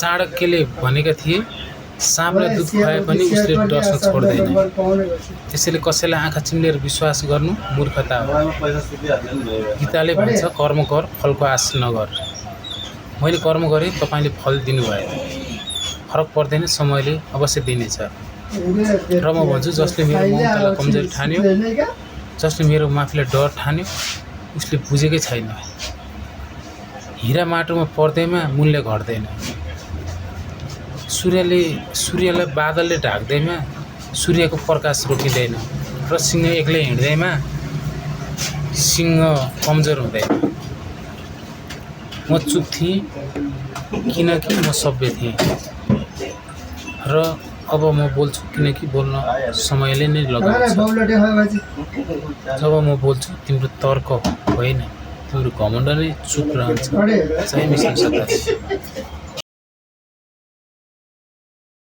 चाणक्यले भनेका थिए, साँपलाई दुध खुवाए पनि उसले डस्न छोड्दैन। त्यसैले कसैलाई आँखा चिम्लेर विश्वास गर्नु मूर्खता हो। गीताले भन्छ, कर्म गर, फलको आश नगर। मैले कर्म गरेँ, तपाईँले फल दिनुभयो। फरक पर्दैन, समयले अवश्य दिनेछ। र म भन्छु, जसले मेरो ममतालाई कमजोरी ठान्यो, जसले मेरो माफीलाई डर ठान्यो, उसले बुझेकै छैन। हिरा माटोमा पर्दैमा मूल्य घट्दैन। सूर्यलाई बादलले ढाक्दैमा सूर्यको प्रकाश रोकिँदैन। र सिंह एक्लै हिँड्दैमा सिंह कमजोर हुँदैन। म चुप थिएँ किनकि म सभ्य थिएँ, र अब म बोल्छु किनकि बोल्न समयले नै लगाउँछ। जब म बोल्छु, तिम्रो तर्क होइन, तिम्रो घमण्ड नै चुप रहन्छ। जय मिसन 87।